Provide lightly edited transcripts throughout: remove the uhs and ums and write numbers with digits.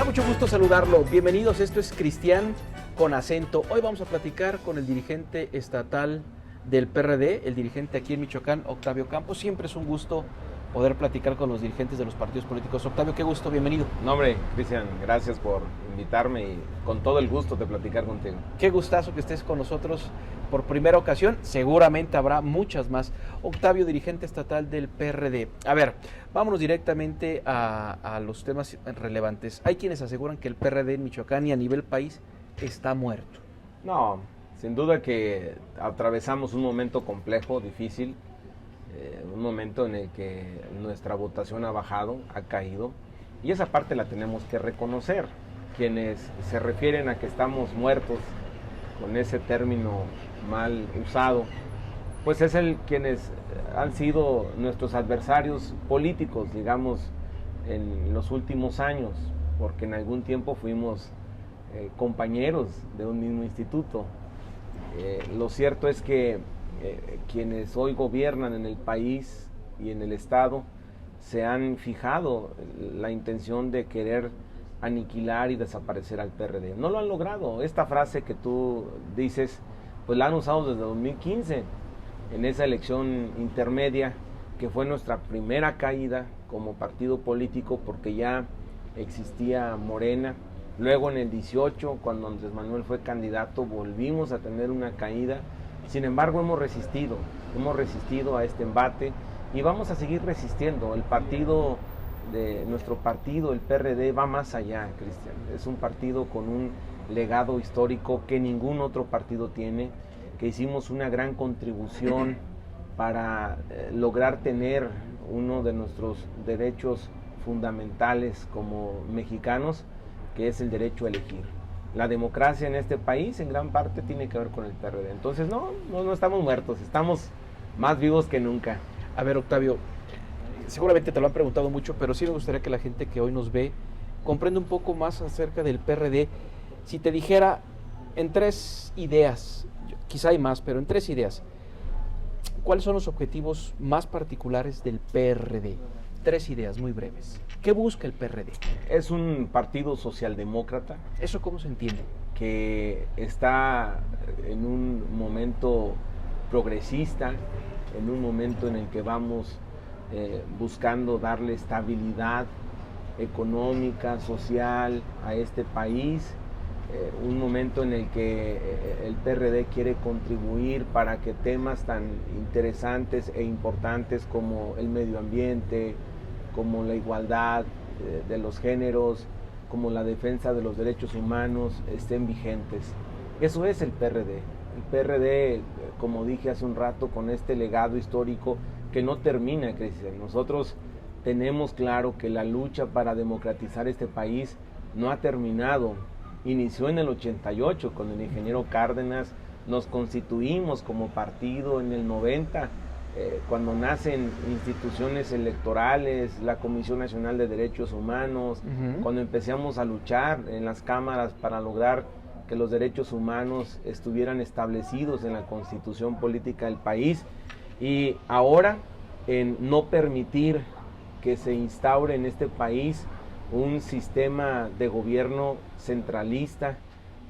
Da mucho gusto saludarlo. Bienvenidos, esto es Cristian con acento. Hoy vamos a platicar con el dirigente estatal del PRD, el dirigente aquí en Michoacán, Octavio Campos. Siempre es un gusto poder platicar con los dirigentes de los partidos políticos. Octavio, qué gusto, bienvenido. No, hombre, Cristian, gracias por invitarme y con todo el gusto de platicar contigo. Qué gustazo que estés con nosotros por primera ocasión. Seguramente habrá muchas más. Octavio, dirigente estatal del PRD. A ver, vámonos directamente a los temas relevantes. Hay quienes aseguran que el PRD en Michoacán y a nivel país está muerto. No, sin duda que atravesamos un momento complejo, difícil, un momento en el que nuestra votación ha bajado, ha caído, y esa parte la tenemos que reconocer. Quienes se refieren a que estamos muertos, con ese término mal usado, pues es quienes han sido nuestros adversarios políticos, digamos, en los últimos años, porque en algún tiempo fuimos compañeros de un mismo instituto. Lo cierto es que quienes hoy gobiernan en el país y en el estado se han fijado la intención de querer aniquilar y desaparecer al PRD. No lo han logrado. Esta frase que tú dices, pues la han usado desde 2015, en esa elección intermedia, que fue nuestra primera caída como partido político, porque ya existía Morena. Luego en el 18, cuando Andrés Manuel fue candidato, volvimos a tener una caída. Sin embargo, hemos resistido a este embate y vamos a seguir resistiendo. Nuestro partido, el PRD, va más allá, Cristian. Es un partido con un legado histórico que ningún otro partido tiene, que hicimos una gran contribución para lograr tener uno de nuestros derechos fundamentales como mexicanos, que es el derecho a elegir. La democracia en este país en gran parte tiene que ver con el PRD. Entonces no estamos muertos, estamos más vivos que nunca. A ver, Octavio, seguramente te lo han preguntado mucho, pero sí me gustaría que la gente que hoy nos ve comprenda un poco más acerca del PRD. Si te dijera en 3 ideas, quizá hay más, pero en 3 ideas, ¿cuáles son los objetivos más particulares del PRD? 3 ideas muy breves. ¿Qué busca el PRD? Es un partido socialdemócrata. ¿Eso cómo se entiende? Que está en un momento progresista, en un momento en el que vamos buscando darle estabilidad económica, social a este país, un momento en el que el PRD quiere contribuir para que temas tan interesantes e importantes como el medio ambiente, como la igualdad de los géneros, como la defensa de los derechos humanos estén vigentes. Eso es el PRD. El PRD, como dije hace un rato, con este legado histórico que no termina, Cristian. Nosotros tenemos claro que la lucha para democratizar este país no ha terminado. Inició en el 88 con el ingeniero Cárdenas, nos constituimos como partido en el 90, cuando nacen instituciones electorales, la Comisión Nacional de Derechos Humanos, cuando empezamos a luchar en las cámaras para lograr que los derechos humanos estuvieran establecidos en la Constitución Política del país, y ahora en no permitir que se instaure en este país un sistema de gobierno centralista,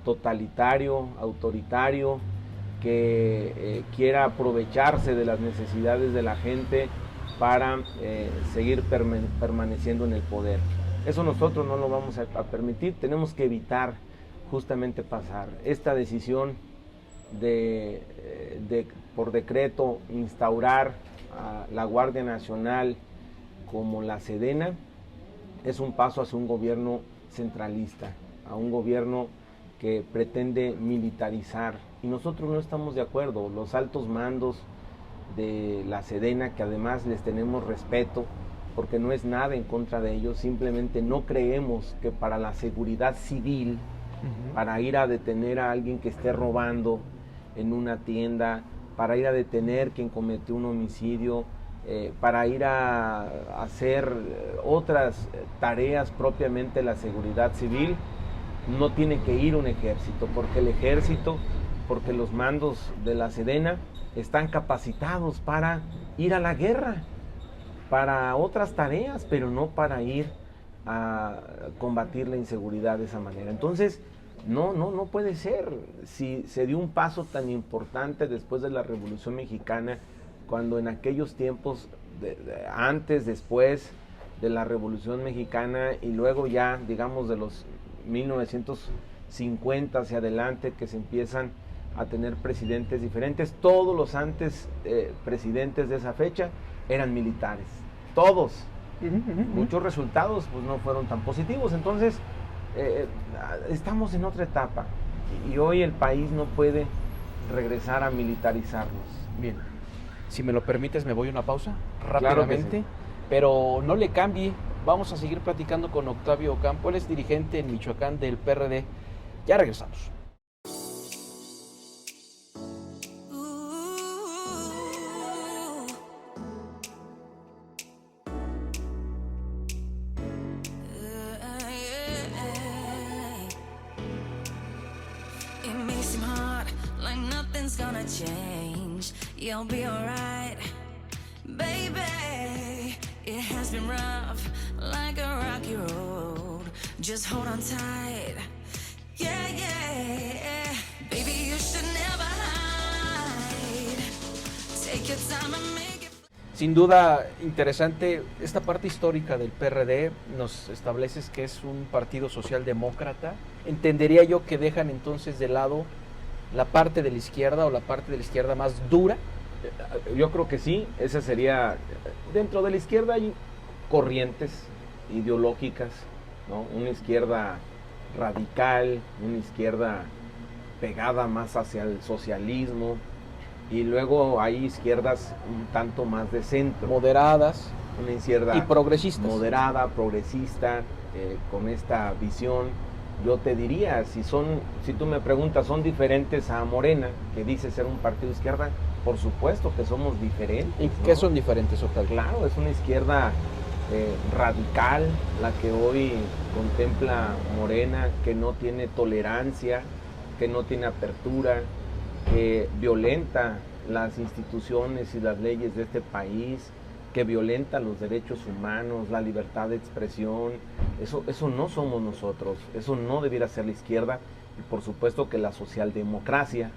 totalitario, autoritario, que quiera aprovecharse de las necesidades de la gente para seguir permaneciendo en el poder. Eso nosotros no lo vamos a permitir. Tenemos que evitar justamente pasar esta decisión de por decreto instaurar a la Guardia Nacional como la Sedena. Es un paso hacia un gobierno centralista, a un gobierno que pretende militarizar, y nosotros no estamos de acuerdo. Los altos mandos de la Sedena, que además les tenemos respeto, porque no es nada en contra de ellos, simplemente no creemos que para la seguridad civil, para ir a detener a alguien que esté robando en una tienda, para ir a detener quien cometió un homicidio, para ir a hacer otras tareas propiamente de la seguridad civil, no tiene que ir un ejército, porque los mandos de la Sedena están capacitados para ir a la guerra, para otras tareas, pero no para ir a combatir la inseguridad de esa manera. Entonces, no puede ser. Si se dio un paso tan importante después de la Revolución Mexicana, cuando en aquellos tiempos, antes, después de la Revolución Mexicana y luego ya, digamos, de los 1950 hacia adelante, que se empiezan a tener presidentes diferentes, todos los antes presidentes de esa fecha eran militares, todos. Muchos resultados pues no fueron tan positivos. Entonces estamos en otra etapa y hoy el país no puede regresar a militarizarnos. Bien, si me lo permites me voy a una pausa Claro rápidamente, que sí. pero no le cambie, vamos a seguir platicando con Octavio Ocampo, él es dirigente en Michoacán del PRD. Ya regresamos. It may seem hard, like nothing's gonna change. You'll be alright, baby. It has been rough, like a rocky road. Just hold on tight, yeah, yeah. Baby, you should never hide. Take your time and make it. Sin duda interesante esta parte histórica del PRD, nos estableces que es un partido socialdemócrata. Entendería yo que dejan entonces de lado la parte de la izquierda o la parte de la izquierda más dura. Yo creo que sí, esa sería, dentro de la izquierda hay corrientes ideológicas, ¿no? Una izquierda radical, una izquierda pegada más hacia el socialismo, y luego hay izquierdas un tanto más de centro, Moderadas una izquierda y progresistas. moderada, progresista, con esta visión. Yo te diría, si tú me preguntas, ¿son diferentes a Morena, que dice ser un partido de izquierda? Por supuesto que somos diferentes. ¿Y ¿no? qué son diferentes, Octavio? Claro, es una izquierda radical la que hoy contempla Morena, que no tiene tolerancia, que no tiene apertura, que violenta las instituciones y las leyes de este país, que violenta los derechos humanos, la libertad de expresión. Eso no somos nosotros, eso no debiera ser la izquierda. Y por supuesto que la socialdemocracia,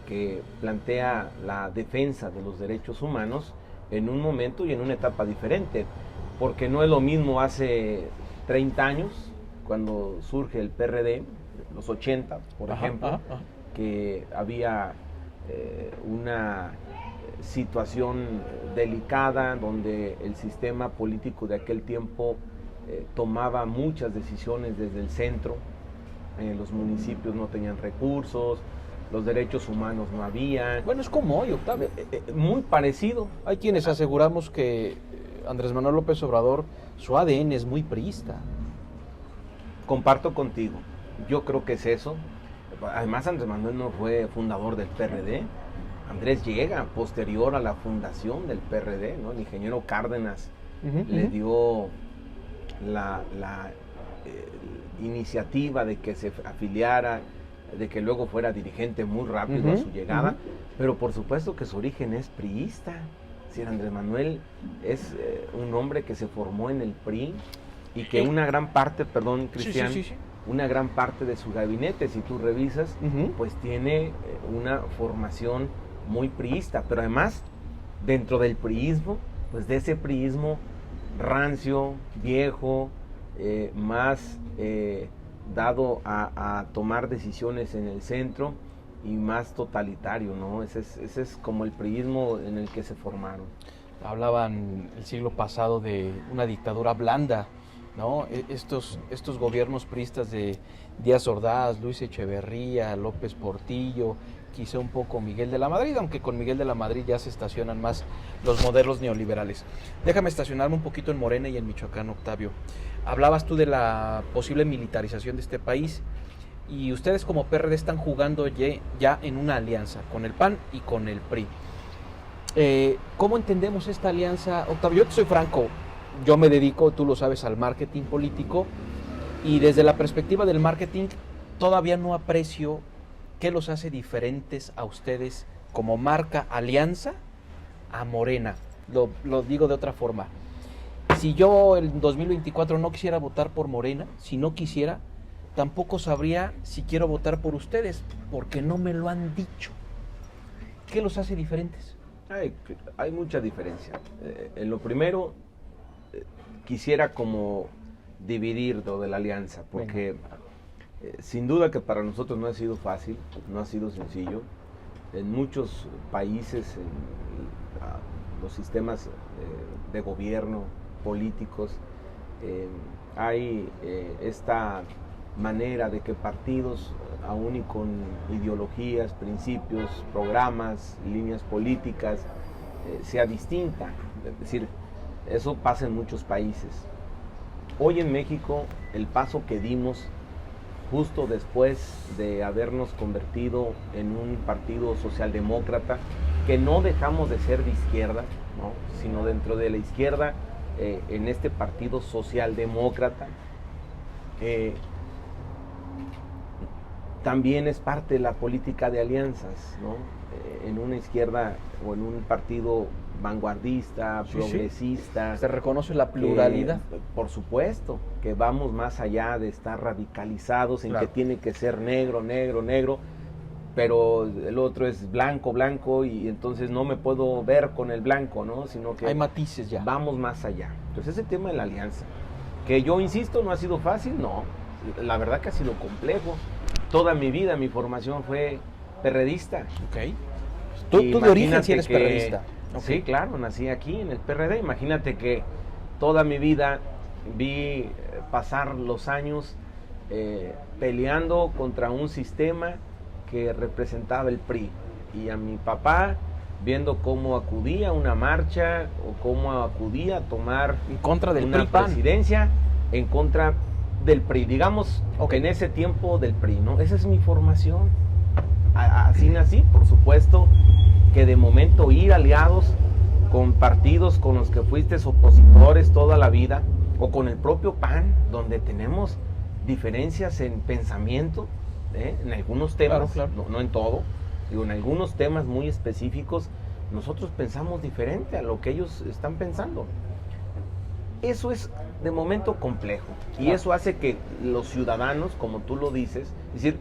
que plantea la defensa de los derechos humanos en un momento y en una etapa diferente, porque no es lo mismo hace 30 años, cuando surge el PRD, los 80, por ejemplo, que había una situación delicada donde el sistema político de aquel tiempo tomaba muchas decisiones desde el centro. Los municipios no tenían recursos, los derechos humanos no había. Bueno, es como hoy, Octavio. Muy parecido. Hay quienes aseguramos que Andrés Manuel López Obrador, su ADN es muy priista. Comparto contigo. Yo creo que es eso. Además, Andrés Manuel no fue fundador del PRD. Andrés llega posterior a la fundación del PRD, ¿no? El ingeniero Cárdenas le dio la iniciativa de que se afiliara, de que luego fuera dirigente muy rápido a su llegada, pero por supuesto que su origen es priista. Si Andrés Manuel es un hombre que se formó en el PRI y que una gran parte, perdón, Cristian, Sí. una gran parte de su gabinete, si tú revisas, pues tiene una formación muy priista, pero además dentro del priismo, pues de ese priismo rancio, viejo, más dado a tomar decisiones en el centro y más totalitario, ¿no? Ese es como el priismo en el que se formaron. Hablaban el siglo pasado de una dictadura blanda, ¿no? Estos gobiernos priistas de Díaz Ordaz, Luis Echeverría, López Portillo, quizá un poco Miguel de la Madrid, aunque con Miguel de la Madrid ya se estacionan más los modelos neoliberales. Déjame estacionarme un poquito en Morena y en Michoacán, Octavio. Hablabas tú de la posible militarización de este país y ustedes como PRD están jugando ya en una alianza con el PAN y con el PRI. ¿Cómo entendemos esta alianza, Octavio? Yo te soy franco, yo me dedico, tú lo sabes, al marketing político y desde la perspectiva del marketing todavía no aprecio qué los hace diferentes a ustedes como marca alianza a Morena. Lo digo de otra forma. si yo en 2024 no quisiera votar por Morena, si no quisiera, tampoco sabría si quiero votar por ustedes, porque no me lo han dicho. ¿Qué los hace diferentes? Hay mucha diferencia. En lo primero, quisiera como dividir lo de la alianza, porque sin duda que para nosotros no ha sido fácil, no ha sido sencillo. En muchos países, los sistemas de gobierno, políticos, hay esta manera de que partidos, aún y con ideologías, principios, programas, líneas políticas, sea distinta. Es decir, eso pasa en muchos países. Hoy en México, el paso que dimos justo después de habernos convertido en un partido socialdemócrata, que no dejamos de ser de izquierda, ¿no?, sino dentro de la izquierda, en este partido socialdemócrata, también es parte de la política de alianzas, ¿no? En una izquierda o en un partido vanguardista, progresista. Se reconoce la pluralidad. Por supuesto, que vamos más allá de estar radicalizados en que tiene que ser negro, negro, negro, pero el otro es blanco, blanco, y entonces no me puedo ver con el blanco, ¿no? Sino que hay matices ya. Vamos más allá. Entonces ese tema de la alianza, que yo insisto, no ha sido fácil, no. La verdad que ha sido complejo. Toda mi vida, mi formación fue perredista. Ok. Tú de origen sí eres perredista. Okay. Sí, claro, nací aquí en el PRD. Imagínate que toda mi vida vi pasar los años peleando contra un sistema que representaba el PRI. Y a mi papá viendo cómo acudía a una marcha o cómo acudía a tomar en contra del una PRI-PAN. presidencia en contra del PRI, digamos, en ese tiempo del PRI, ¿no? Esa es mi formación. Así nací, por supuesto, que de momento ir aliados con partidos con los que fuiste opositores toda la vida, o con el propio PAN, donde tenemos diferencias en pensamiento, en algunos temas, claro. No en todo, digo, en algunos temas muy específicos, nosotros pensamos diferente a lo que ellos están pensando. Eso es de momento complejo, y eso hace que los ciudadanos, como tú lo dices, es decir,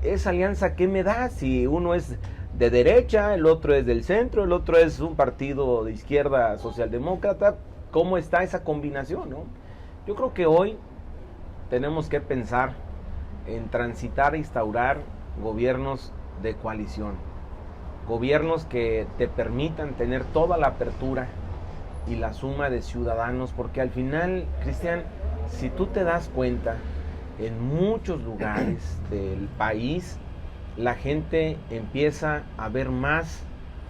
esa alianza, ¿qué me da? Si uno es de derecha, el otro es del centro, el otro es un partido de izquierda socialdemócrata, ¿cómo está esa combinación, no? Yo creo que hoy tenemos que pensar en transitar e instaurar gobiernos de coalición, gobiernos que te permitan tener toda la apertura y la suma de ciudadanos, porque al final, Cristian, si tú te das cuenta, en muchos lugares del país, la gente empieza a ver más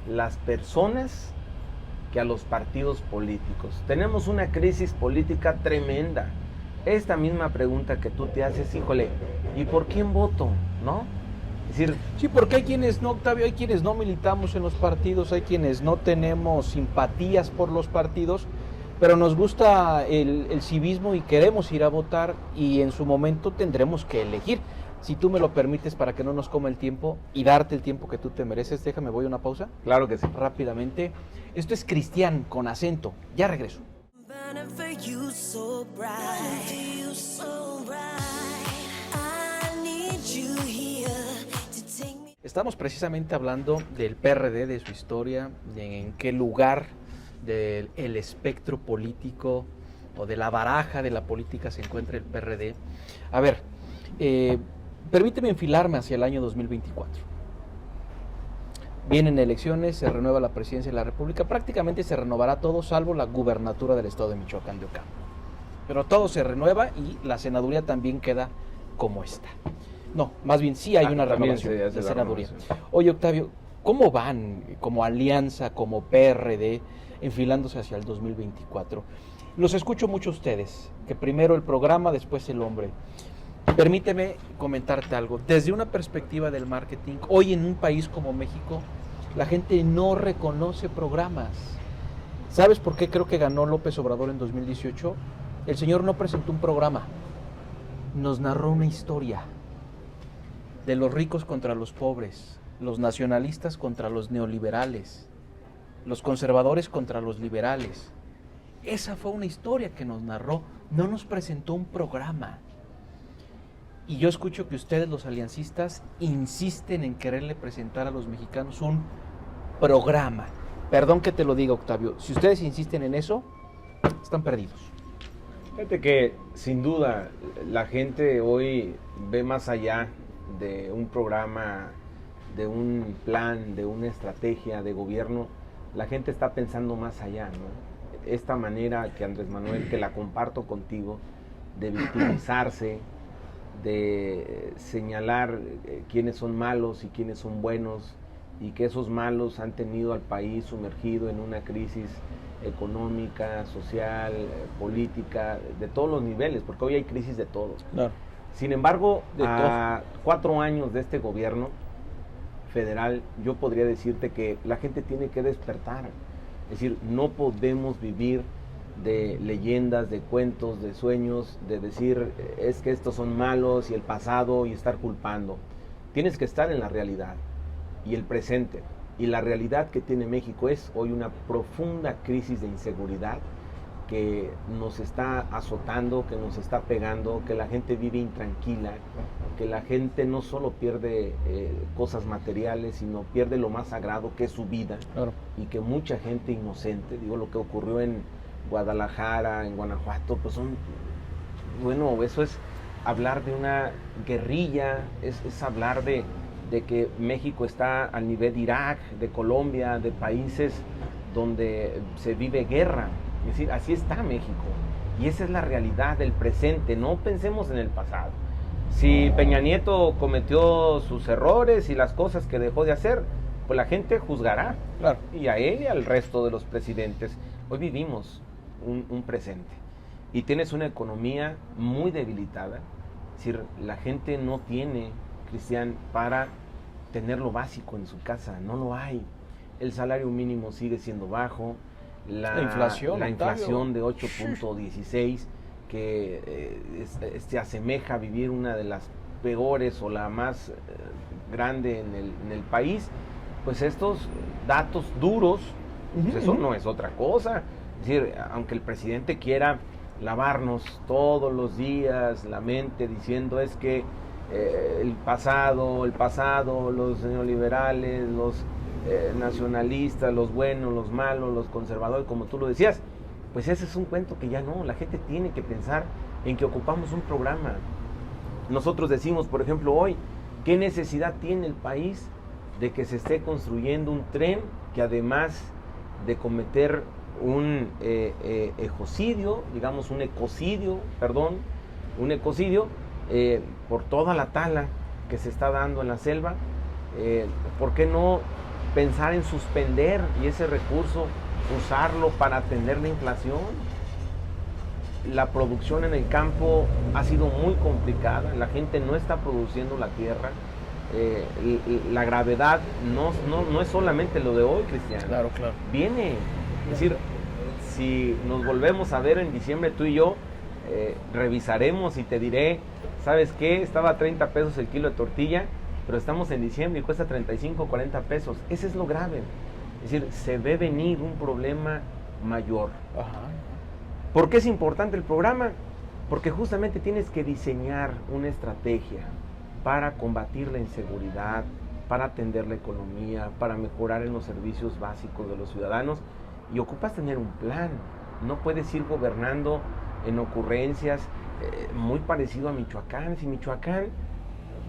las personas que a los partidos políticos. Tenemos una crisis política tremenda. Esta misma pregunta que tú te haces, híjole, ¿y por quién voto? ¿No? Es decir, sí, porque hay quienes no, Octavio, hay quienes no militamos en los partidos, hay quienes no tenemos simpatías por los partidos, pero nos gusta el civismo y queremos ir a votar, y en su momento tendremos que elegir. Si tú me lo permites, para que no nos coma el tiempo y darte el tiempo que tú te mereces, déjame, voy a una pausa. Claro que sí. Rápidamente. Esto es Cristian con acento. Ya regreso. Estamos precisamente hablando del PRD, de su historia, de en qué lugar del espectro político o de la baraja de la política se encuentra el PRD. A ver, permíteme enfilarme hacia el año 2024. Vienen elecciones, se renueva la presidencia de la República, prácticamente se renovará todo salvo la gubernatura del estado de Michoacán de Ocampo. Pero todo se renueva y la senaduría también queda como está. No, más bien sí hay una renovación de senaduría. Oye, Octavio, ¿cómo van como alianza, como PRD, enfilándose hacia el 2024? Los escucho mucho a ustedes, que primero el programa, después el hombre. Permíteme comentarte algo. Desde una perspectiva del marketing, hoy en un país como México, la gente no reconoce programas. ¿Sabes por qué creo que ganó López Obrador en 2018? El señor no presentó un programa, nos narró una historia de los ricos contra los pobres, los nacionalistas contra los neoliberales, los conservadores contra los liberales. Esa fue una historia que nos narró, no nos presentó un programa. Y yo escucho que ustedes, los aliancistas, insisten en quererle presentar a los mexicanos un programa. Perdón que te lo diga, Octavio, si ustedes insisten en eso, están perdidos. Fíjate que sin duda la gente hoy ve más allá de un programa, de un plan, de una estrategia de gobierno. La gente está pensando más allá, ¿no? Esta manera que Andrés Manuel, que la comparto contigo, de victimizarse, de señalar quiénes son malos y quiénes son buenos, y que esos malos han tenido al país sumergido en una crisis económica, social, política, de todos los niveles, porque hoy hay crisis de todo. Claro. Sin embargo, De a 4 años de este gobierno federal, yo podría decirte que la gente tiene que despertar. Es decir, no podemos vivir de leyendas, de cuentos, de sueños, de decir es que estos son malos y el pasado y estar culpando. Tienes que estar en la realidad y el presente. Y la realidad que tiene México es hoy una profunda crisis de inseguridad que nos está azotando, que nos está pegando, que la gente vive intranquila, que la gente no solo pierde cosas materiales, sino pierde lo más sagrado, que es su vida. Claro. Y que mucha gente inocente, digo, lo que ocurrió en Guadalajara, en Guanajuato, pues bueno, eso es hablar de una guerrilla, es hablar de que México está al nivel de Irak, de Colombia, de países donde se vive guerra. Es decir, así está México. Y esa es la realidad del presente. No pensemos en el pasado. Si Peña Nieto cometió sus errores y las cosas que dejó de hacer, pues la gente juzgará. Claro. Y a él y al resto de los presidentes. Hoy vivimos un presente. Y tienes una economía muy debilitada. Es decir, la gente no tiene, Cristian, para tener lo básico en su casa. No lo hay. El salario mínimo sigue siendo bajo. La inflación de 8.16, que se asemeja a vivir una de las peores o la más grande en el país. Pues estos datos duros, pues eso no es otra cosa. Es decir, aunque el presidente quiera lavarnos todos los días la mente diciendo es que el pasado, los neoliberales, los nacionalistas, los buenos, los malos, los conservadores, como tú lo decías, pues ese es un cuento que ya no, la gente tiene que pensar en que ocupamos un programa. Nosotros decimos, por ejemplo, hoy, ¿qué necesidad tiene el país de que se esté construyendo un tren que además de cometer un ecocidio, digamos un ecocidio por toda la tala que se está dando en la selva? ¿Por qué no pensar en suspender y ese recurso usarlo para atender la inflación? La producción en el campo ha sido muy complicada, la gente no está produciendo la tierra. La gravedad no es solamente lo de hoy, Cristian. Claro, claro. Viene, es decir, si nos volvemos a ver en diciembre tú y yo, revisaremos y te diré, ¿sabes qué? Estaba a 30 pesos el kilo de tortilla, pero estamos en diciembre y cuesta 35, 40 pesos. Ese es lo grave. Es decir, se ve venir un problema mayor. Ajá. ¿Por qué es importante el programa? Porque justamente tienes que diseñar una estrategia para combatir la inseguridad, para atender la economía, para mejorar en los servicios básicos de los ciudadanos, y ocupas tener un plan. No puedes ir gobernando en ocurrencias, muy parecido a Michoacán. Si Michoacán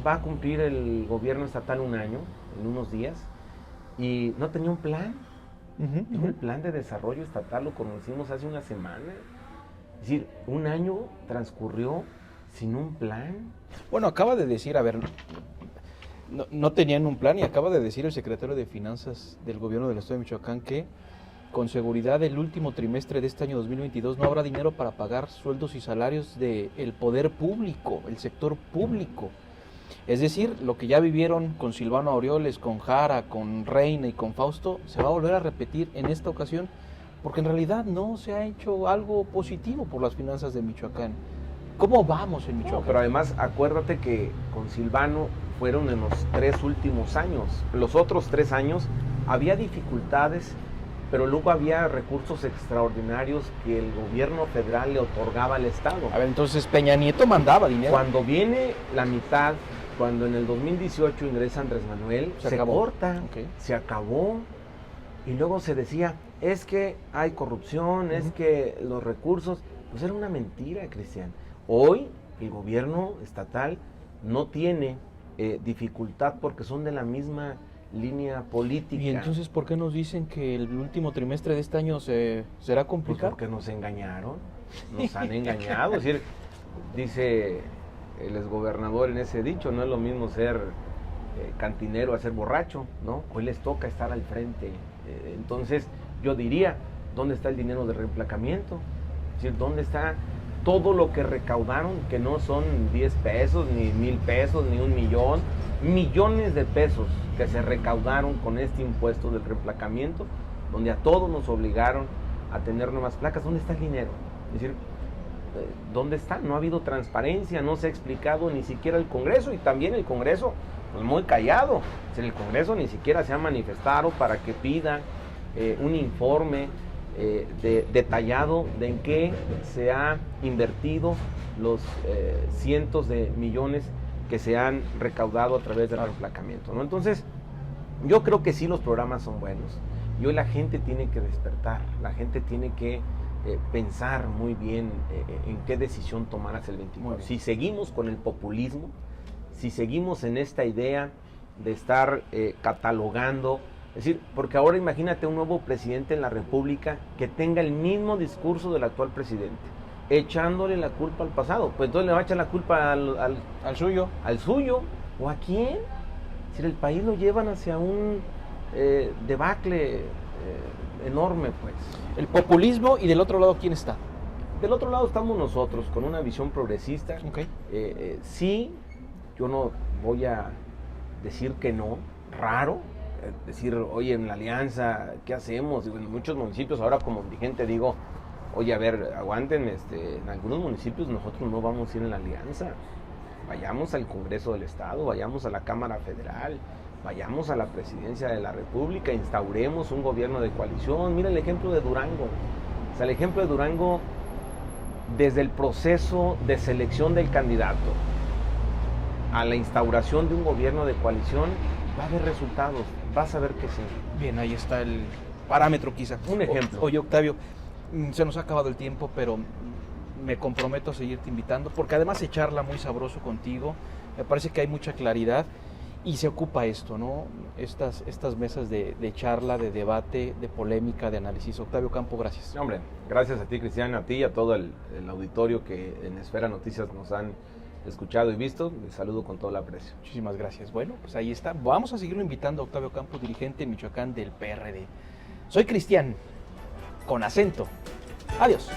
va a cumplir el gobierno estatal 1 año, en unos días, y no tenía un plan. El plan de desarrollo estatal lo conocimos hace una semana. Es decir, 1 año transcurrió sin un plan. Bueno, acaba de decir, a ver, no tenían un plan, y acaba de decir el secretario de Finanzas del gobierno del estado de Michoacán que con seguridad el último trimestre de este año 2022 no habrá dinero para pagar sueldos y salarios del poder público, el sector público. Es decir, lo que ya vivieron con Silvano Aureoles, con Jara, con Reina y con Fausto, se va a volver a repetir en esta ocasión, porque en realidad no se ha hecho algo positivo por las finanzas de Michoacán. ¿Cómo vamos en Michoacán? No, pero además acuérdate que con Silvano fueron en los 3 últimos años. Los otros 3 años había dificultades pero luego había recursos extraordinarios que el gobierno federal le otorgaba al Estado. A ver, entonces Peña Nieto mandaba dinero. Cuando viene la mitad, cuando en el 2018 ingresa Andrés Manuel, se corta, se acabó, y luego se decía, es que hay corrupción, es que los recursos, pues era una mentira, Cristian. Hoy el gobierno estatal no tiene dificultad porque son de la misma línea política. ¿Y entonces por qué nos dicen que el último trimestre de este año será Pues complicado? porque nos engañaron, nos han engañado. Es decir, dice el exgobernador en ese dicho, no es lo mismo ser cantinero a ser borracho, ¿no? Hoy les toca estar al frente. Entonces yo diría, ¿dónde está el dinero de reemplacamiento? Es decir, ¿dónde está todo lo que recaudaron, que no son 10 pesos, ni 1,000 pesos, ni 1,000,000, millones de pesos que se recaudaron con este impuesto del reemplacamiento, donde a todos nos obligaron a tener nuevas placas? ¿Dónde está el dinero? Es decir, ¿dónde está? No ha habido transparencia, no se ha explicado ni siquiera el Congreso, y también el Congreso, pues muy callado. Es decir, el Congreso ni siquiera se ha manifestado para que pida un informe detallado de en qué se ha invertido los cientos de millones que se han recaudado a través del reemplacamiento, ¿no? Entonces, yo creo que sí, los programas son buenos, y hoy la gente tiene que despertar, la gente tiene que pensar muy bien en qué decisión tomar hacia el 24. Si seguimos con el populismo, si seguimos en esta idea de estar catalogando, es decir, porque ahora imagínate un nuevo presidente en la República que tenga el mismo discurso del actual presidente, echándole la culpa al pasado. Pues entonces le va a echar la culpa al suyo. ¿Al suyo? ¿O a quién? Si el país lo llevan hacia un debacle enorme, pues. El populismo, y del otro lado, ¿quién está? Del otro lado estamos nosotros, con una visión progresista. Sí, yo no voy a decir que no, raro, decir, oye, en la alianza, ¿qué hacemos? Digo, en muchos municipios, ahora como dirigente digo, oye, a ver, aguanten, en algunos municipios nosotros no vamos a ir en la alianza. Vayamos al Congreso del Estado, vayamos a la Cámara Federal, vayamos a la Presidencia de la República, instauremos un gobierno de coalición. Mira el ejemplo de Durango. O sea, el ejemplo de Durango, desde el proceso de selección del candidato a la instauración de un gobierno de coalición, va a haber resultados, vas a ver que sí. Bien, ahí está el parámetro quizá. Un ejemplo. Oye, Octavio, se nos ha acabado el tiempo, pero me comprometo a seguirte invitando, porque además se charla muy sabroso contigo, me parece que hay mucha claridad y se ocupa esto, ¿no? Estas mesas de charla, de debate, de polémica, de análisis. Octavio Campo, gracias. Hombre, gracias a ti, Cristian, a ti y a todo el auditorio que en Esfera Noticias nos han escuchado y visto. Les saludo con todo el aprecio. Muchísimas gracias. Bueno, pues ahí está. Vamos a seguirlo invitando a Octavio Campo, dirigente en Michoacán del PRD. Soy Cristian, con acento. Adiós.